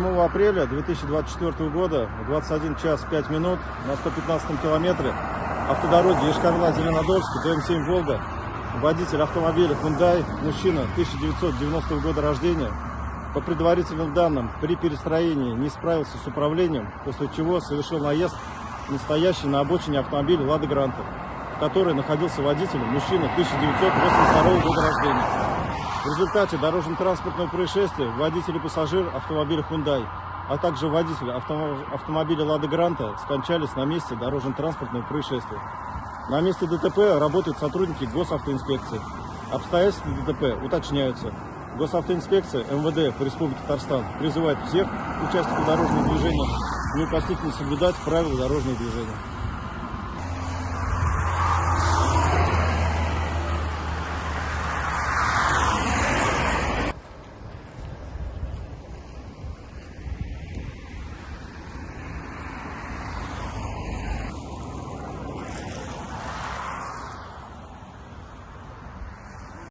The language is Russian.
7 апреля 2024 года в 21 час 5 минут на 115 километре автодороги Йошкар-Ола-Зеленодольск, ДМ-7 «Волга», водитель автомобиля Hyundai, мужчина 1990 года рождения, по предварительным данным, при перестроении не справился с управлением, после чего совершил наезд на стоящий на обочине автомобиль «Лада Гранта», в которой находился водитель, мужчина 1982 года рождения. В результате дорожно-транспортного происшествия водитель и пассажир автомобиля Hyundai, а также водитель автомобиля «Лада Гранта» скончались на месте дорожно-транспортного происшествия. На месте ДТП работают сотрудники госавтоинспекции. Обстоятельства ДТП уточняются. Госавтоинспекция МВД по Республике Татарстан призывает всех участников дорожного движения неукоснительно соблюдать правила дорожного движения.